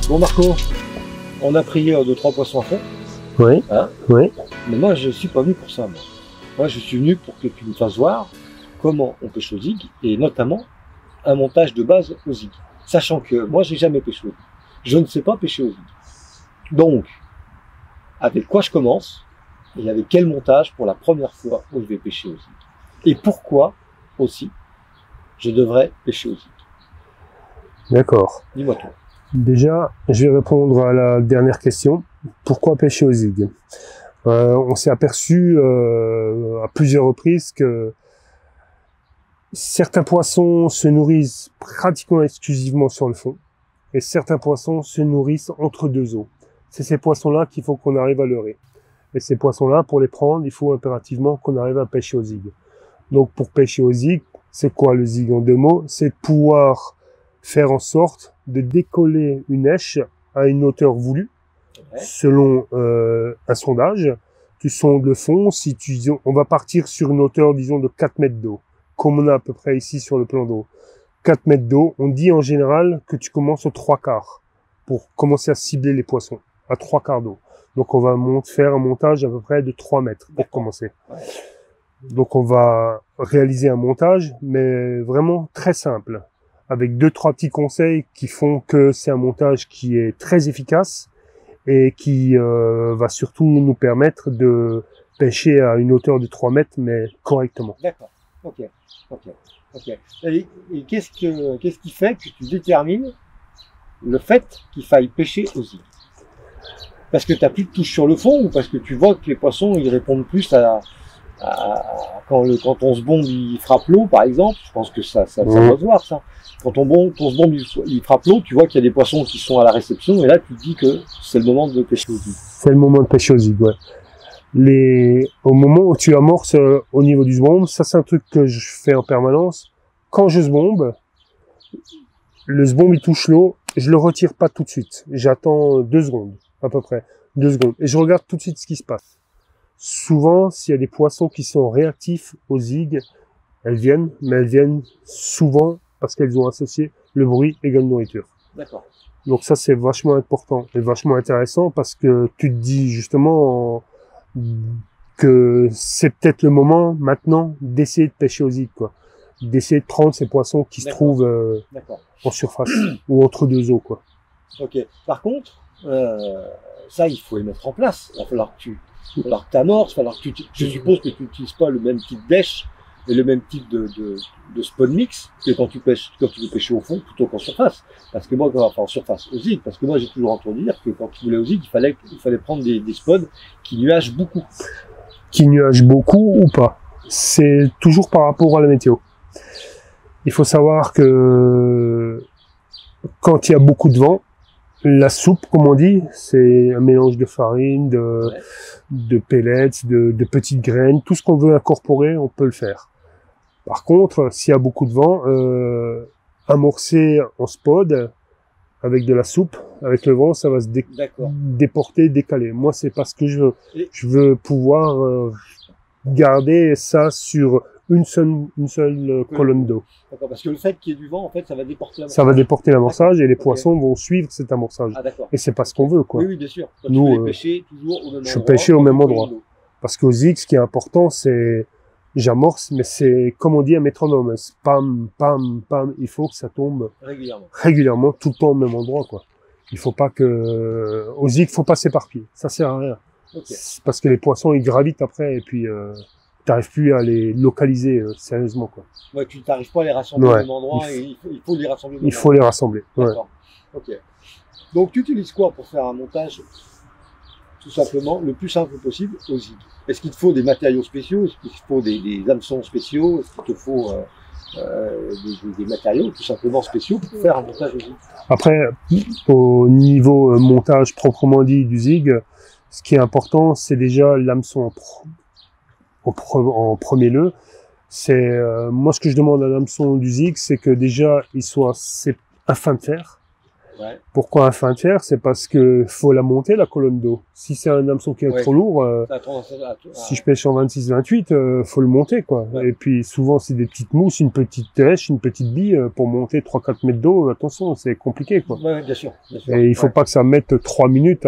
Bon Marco, on a pris 2-3 poissons à fond, Oui, hein, oui. mais moi je suis pas venu pour ça. Moi je suis venu pour que tu me fasses voir comment on pêche au zig et notamment un montage de base au zig. Sachant que moi j'ai jamais pêché au zig. Je ne sais pas pêcher au zig. Donc, avec quoi je commence et avec quel montage pour la première fois où je vais pêcher au zig. Et pourquoi aussi je devrais pêcher au zig. D'accord. Dis-moi tout. Déjà, je vais répondre à la dernière question. Pourquoi pêcher au zig? On s'est aperçu à plusieurs reprises que certains poissons se nourrissent pratiquement exclusivement sur le fond et certains poissons se nourrissent entre deux eaux. C'est ces poissons-là qu'il faut qu'on arrive à leurrer. Et ces poissons-là, pour les prendre, il faut impérativement qu'on arrive à pêcher au zig. Donc pour pêcher au zig, c'est quoi le zig en 2 mots? C'est de pouvoir faire en sorte de décoller une èche à une hauteur voulue, Ouais. selon un sondage. Tu sondes le fond, on va partir sur une hauteur, disons, de 4 mètres d'eau, comme on a à peu près ici sur le plan d'eau. 4 mètres d'eau, on dit en général que tu commences aux 3/4 pour commencer à cibler les poissons, à 3/4 d'eau. Donc on va faire un montage à peu près de 3 mètres pour commencer. Ouais. Donc on va réaliser un montage, mais vraiment très simple, avec 2-3 petits conseils qui font que c'est un montage qui est très efficace et qui va surtout nous permettre de pêcher à une hauteur de 3 mètres, mais correctement. D'accord. Ok. Et qu'est-ce qui fait que tu détermines le fait qu'il faille pêcher au zig? Parce que tu n'as plus de touche sur le fond ou parce que tu vois que les poissons ils répondent plus quand on se bombe il frappe l'eau par exemple? Je pense que ça doit se voir ça. Quand on se bombe il frappe l'eau, tu vois qu'il y a des poissons qui sont à la réception et là tu te dis que c'est le moment de pêcher au zig. C'est le moment de pêcher au zig, ouais. Au moment où tu amorces au niveau du sbombe, ça c'est un truc que je fais en permanence. Quand je sbombe, le sbombe il touche l'eau, je le retire pas tout de suite. J'attends 2 secondes, à peu près. 2 secondes. Et je regarde tout de suite ce qui se passe. Souvent, s'il y a des poissons qui sont réactifs au zig, elles viennent, mais elles viennent souvent parce qu'elles ont associé le bruit égal nourriture. D'accord. Donc ça c'est vachement important et vachement intéressant parce que tu te dis justement que c'est peut-être le moment maintenant d'essayer de pêcher au zig, quoi. D'essayer de prendre ces poissons qui se trouvent en surface ou entre deux eaux, quoi. Ok. Par contre, ça il faut les mettre en place. Il va falloir que tu amorces, je suppose que tu n'utilises pas le même type d'èche et le même type de spawn mix que quand tu veux pêcher au fond plutôt qu'en surface. Parce que moi, en surface, au zig, parce que moi j'ai toujours entendu dire que quand tu voulais au zig, il fallait prendre des spawns qui nuagent beaucoup. Qui nuagent beaucoup ou pas. C'est toujours par rapport à la météo. Il faut savoir que quand il y a beaucoup de vent, la soupe, comme on dit, c'est un mélange de farine, de pellets, de petites graines. Tout ce qu'on veut incorporer, on peut le faire. Par contre, s'il y a beaucoup de vent, amorcer en spod avec de la soupe, avec le vent, ça va se déporter, décaler. Moi, c'est pas ce que je veux. Je veux pouvoir garder ça sur une seule colonne d'eau. D'accord, parce que le fait qu'il y ait du vent, en fait, ça va déporter l'amorçage. Ça va déporter l'amorçage et les poissons vont suivre cet amorçage. Ah, d'accord. Et c'est pas ce qu'on veut, quoi. Oui, bien sûr. Toi, nous, tu pêcher toujours au même endroit. Je pêcher au même endroit. Parce qu'au zig, ce qui est important, c'est j'amorce, mais c'est, comme on dit, un métronome. Pam, pam, pam. Il faut que ça tombe régulièrement, tout le temps au même endroit, quoi. Il faut pas que, au zig, faut pas s'éparpiller. Ça sert à rien. Okay. Parce que les poissons, ils gravitent après, et puis, t'arrives plus à les localiser sérieusement, quoi. Ouais, tu n'arrives pas à les rassembler au même endroit, il faut les rassembler. Il faut les rassembler. D'accord. Ok. Donc tu utilises quoi pour faire un montage tout simplement le plus simple possible au zig? Est-ce qu'il te faut des matériaux spéciaux? Est-ce qu'il te faut des hameçons spéciaux? Est-ce qu'il te faut des matériaux tout simplement spéciaux pour faire un montage au zig? Après, au niveau montage proprement dit du zig, ce qui est important, c'est déjà l'hameçon en premier lieu. C'est moi ce que je demande à l'hameçon du zig, c'est que déjà il soit assez fin de fer, Ouais. Pourquoi un fin de fer? C'est parce que faut la monter, la colonne d'eau. Si c'est un hameçon qui est Ouais. trop lourd, Ça a tendance si je pêche en 26-28, faut le monter, quoi. Ouais. Et puis, souvent, c'est des petites mousses, une petite tèche, une petite bille, pour monter 3-4 mètres d'eau. Attention, c'est compliqué, quoi. Ouais, bien sûr. Bien sûr. Et il faut Ouais. pas que ça mette 3 minutes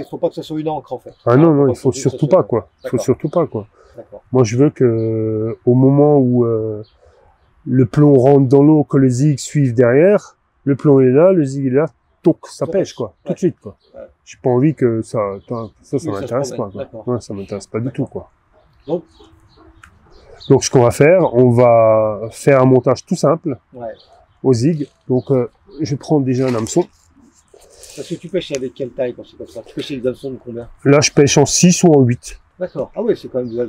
Faut pas que ça soit une encre, en fait. Ah non, non, Faut il faut que ça surtout soit- pas, quoi. Il faut D'accord. surtout pas, quoi. D'accord. Moi, je veux que, au moment où le plomb rentre dans l'eau, que le zig suive derrière, le plomb est là, le zig est là, toc, ça Ça pêche, pêche. quoi. Tout Ouais. de suite, quoi. Ouais. J'ai pas envie que ça Oui, ça se m'intéresse pas, promène. quoi. D'accord. Ouais, ça m'intéresse pas du tout, quoi. Donc, Donc, ce qu'on va faire, on va faire un montage tout simple ouais. au zig. Donc, je prends déjà un hameçon. Parce que tu pêches avec quelle taille quand c'est comme ça? Tu pêches avec des hameçons de combien? Là, je pêche en 6 ou en 8. D'accord. Ah ouais, c'est quand même des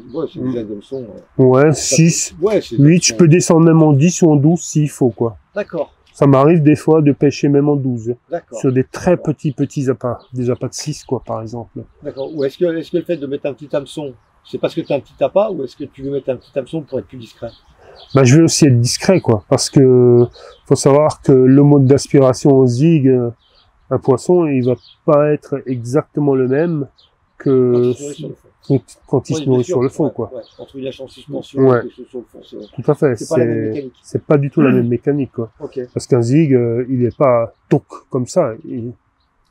hameçons. Ouais, 6, Ouais, c'est 8, je peux descendre même en 10 ou en 12 s'il faut, quoi. D'accord. Ça m'arrive des fois de pêcher même en 12. D'accord. Sur des très petits appâts. Des appâts de 6, quoi, par exemple. D'accord. Ou est-ce que le fait de mettre un petit hameçon, c'est parce que tu as un petit appât ou est-ce que tu veux mettre un petit hameçon pour être plus discret? Bah, je veux aussi être discret, quoi. Parce que, faut savoir que le mode d'aspiration au zig, un poisson, il va pas être exactement le même que Quand il se nourrit sur le fond. quand il se nourrit sur le fond, Ouais, quoi. ouais. Entre une lâche en suspension Ouais. et quelque chose sur le fond. Tout à fait. C'est pas la même mécanique. C'est pas du tout la même mécanique, quoi. Ok. Parce qu'un zig, il est pas toc comme ça. Il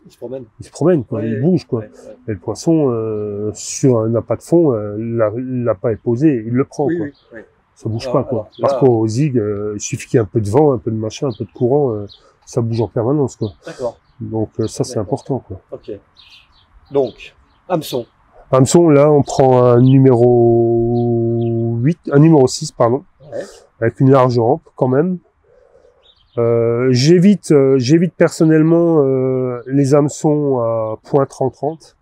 se promène. Il se promène, quoi. Ouais, Il bouge, quoi. Ouais, ouais. Et le poisson, sur un appât de fond, l'appât est posé, il le prend, Oui, quoi. oui, oui. Ça bouge Alors, pas, quoi. alors, Par là- contre, au zig, il suffit qu'il y ait un peu de vent, un peu de machin, un peu de courant, ça bouge en permanence, quoi. D'accord. Donc, ça, c'est D'accord. important, quoi. Ok. Donc, hameçon. Hameçon, là, on prend un numéro 8, un numéro 6, pardon, Ouais. avec une large rampe, quand même. J'évite personnellement, les hameçons à point 30-30.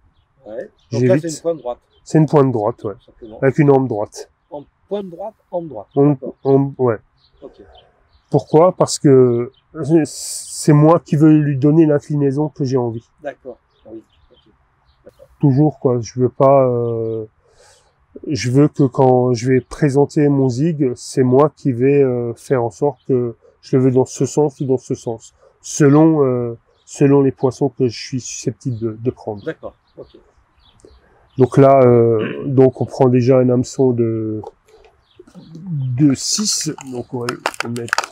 Ouais. Donc là, J'évite. c'est une pointe droite, C'est une pointe droite, ouais. tout simplement. Avec une hampe droite. En pointe droite, hampe droite. On- D'accord. ouais. Ok. Pourquoi? Parce que c'est moi qui veux lui donner l'inclinaison que j'ai envie. D'accord. Ah oui. Ok. Toujours, quoi. Je veux pas, je veux que quand je vais présenter mon zig, c'est moi qui vais faire en sorte que je le veux dans ce sens ou dans ce sens. Selon les poissons que je suis susceptible de prendre. D'accord. Ok. Donc là, donc on prend déjà un hameçon de 6. Donc on va mettre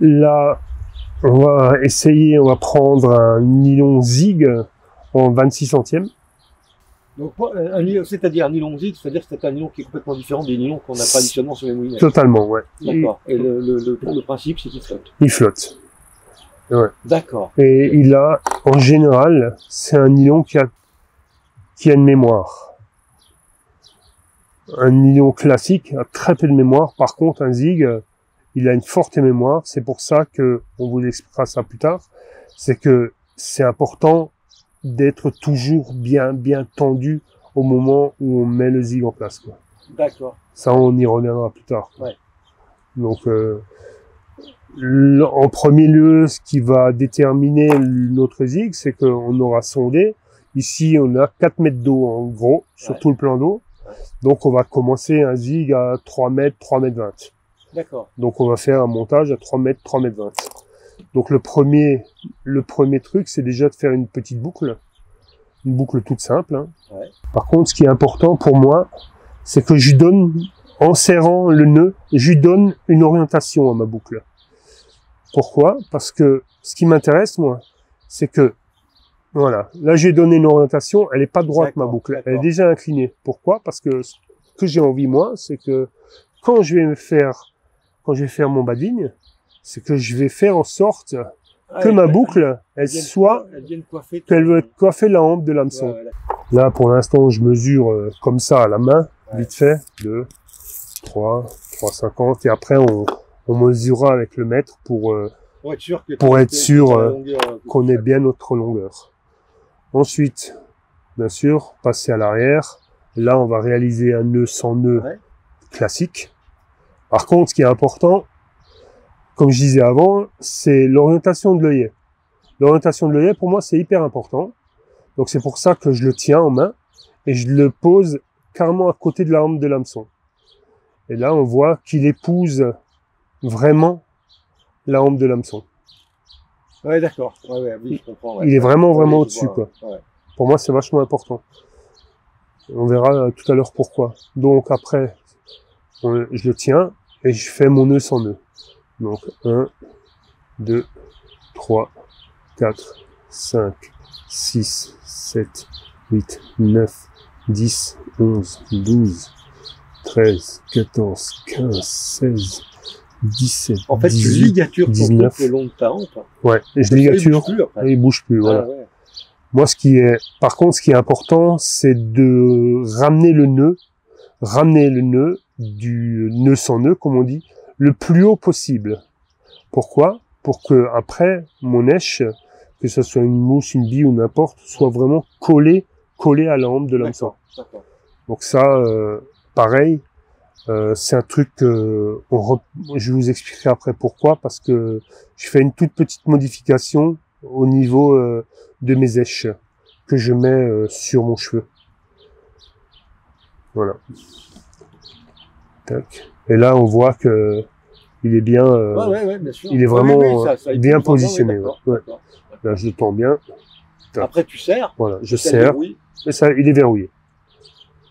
là, on va prendre un nylon zig en 26 centièmes. Donc, c'est-à-dire un nylon zig, c'est-à-dire que c'est un nylon qui est complètement différent des nylons qu'on a traditionnellement sur les moulinettes. Totalement, ouais. D'accord. Et le principe, c'est qu'il flotte. Il flotte. D'accord. Et il a, en général, c'est un nylon qui a une mémoire. Un nylon classique a très peu de mémoire. Par contre, un zig, il a une forte mémoire. C'est pour ça que, on vous expliquera ça plus tard, c'est que c'est important d'être toujours bien tendu au moment où on met le zig en place, quoi. D'accord. Ça, on y reviendra plus tard, quoi. Ouais. Donc, en premier lieu, ce qui va déterminer notre zig, c'est qu'on aura sondé. Ici, on a 4 mètres d'eau, en gros, sur Ouais. tout le plan d'eau. Ouais. Donc, on va commencer un zig à 3 mètres, 3 mètres 20. D'accord. Donc, on va faire un montage à 3 mètres, 3 mètres 20. Donc, le premier truc, c'est déjà de faire une petite boucle. Une boucle toute simple, hein. Ouais. Par contre, ce qui est important pour moi, c'est que je lui donne, en serrant le nœud, je lui donne une orientation à ma boucle. Pourquoi? Parce que ce qui m'intéresse, moi, c'est que, voilà, là j'ai donné une orientation, elle est pas droite, ma D'accord, boucle, elle est d'accord. déjà inclinée. Pourquoi? Parce que ce que j'ai envie, moi, c'est que quand je vais faire mon bas de ligne, c'est que je vais faire en sorte que ma boucle, elle soit, Elle vienne coiffer. qu'elle veut coiffer la hampe de l'hameçon. Ouais, Là, pour l'instant, je mesure comme ça à la main, Ouais. vite fait, 2, 3, 3,50, et après on mesurera avec le mètre pour pour être sûr que Pour être sûr, la longueur, qu'on ait bien notre longueur. Ensuite, bien sûr, passer à l'arrière. Là, on va réaliser un nœud sans nœud Ouais. classique. Par contre, ce qui est important, comme je disais avant, c'est l'orientation de l'œillet. L'orientation de l'œillet, pour moi, c'est hyper important. Donc, c'est pour ça que je le tiens en main et je le pose carrément à côté de la hampe de l'hameçon. Et là, on voit qu'il épouse vraiment la hampe de l'hameçon. Ouais, d'accord. Ouais, oui, je comprends. Ouais. Il est vraiment Ouais, je au-dessus, vois. quoi. Ouais. Pour moi, c'est vachement important. On verra tout à l'heure pourquoi. Donc après, je le tiens et je fais mon nœud sans nœud. Donc 1, 2, 3, 4, 5, 6, 7, 8, 9, 10, 11, 12, 13, 14, 15, 16, 17, En fait, 18, tu ligatures ton 19. truc le long de ta hampe. Ouais, et je Comme ça, il ligature bouge plus, après. et il bouge plus, voilà. Ah, ouais. Moi, par contre, ce qui est important, c'est de ramener le nœud du nœud sans nœud, comme on dit, le plus haut possible. Pourquoi? Pour que après mon èche, que ce soit une mousse, une bille ou n'importe, soit vraiment collé à la hampe de l'hameçon. D'accord. Donc ça, pareil, c'est un truc que je vous expliquerai après pourquoi, parce que je fais une toute petite modification au niveau de mes èches que je mets sur mon cheveu. Voilà. Tac. Et là, on voit que il est bien, Ouais, bien sûr. il est vraiment ça bien épouse positionné. vraiment, Ouais. d'accord. Là, je le tends bien. Tac. Après, tu serres. Voilà, je ça serre. verrouille. Et ça, il est verrouillé.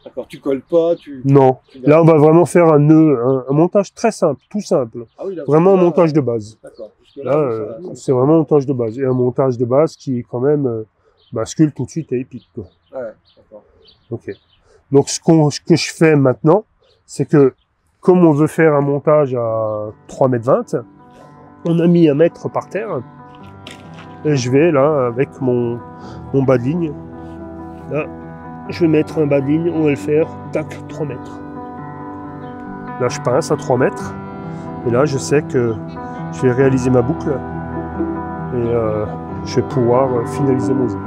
D'accord. Tu colles pas. Non. Là, on va vraiment faire un nœud, un montage très simple, tout simple. Ah oui, là, Vraiment un là, montage de base. D'accord. Là, c'est vraiment un montage de base. Et un montage de base qui, quand même, bascule tout de suite et épique, quoi. Ouais, d'accord. Ok. Donc, ce que je fais maintenant, c'est que, comme on veut faire un montage à 3,20 m, on a mis 1 mètre par terre. Et je vais, là, avec mon bas de ligne, là, je vais mettre un bas de ligne, on va le faire, tac, 3 mètres. Là, je pince à 3 mètres. Et là, je sais que je vais réaliser ma boucle. Et je vais pouvoir finaliser mon jeu.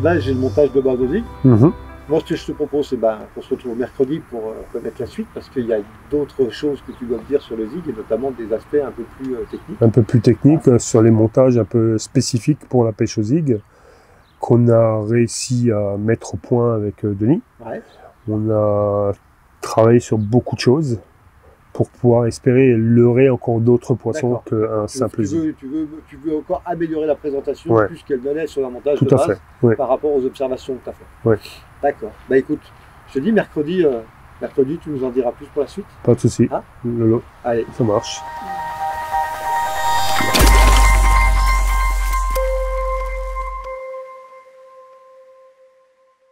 Là, j'ai le montage de base aussi. Moi, ce que je te propose, c'est qu'on se retrouve mercredi pour connaître la suite, parce qu'il y a d'autres choses que tu dois me dire sur le zig, et notamment des aspects un peu plus techniques. Un peu plus techniques, sur les montages un peu spécifiques pour la pêche au zig, qu'on a réussi à mettre au point avec Denis. Ouais. On a travaillé sur beaucoup de choses pour pouvoir espérer leurrer encore d'autres poissons qu'un simple zig. Tu veux encore améliorer la présentation, Ouais. plus qu'elle donnait sur un montage Tout de à base, fait, ouais. par rapport aux observations que tu as faites. Ouais. D'accord. Bah écoute, je te dis mercredi, tu nous en diras plus pour la suite. Pas de souci. Hein Lolo, Allez. ça marche.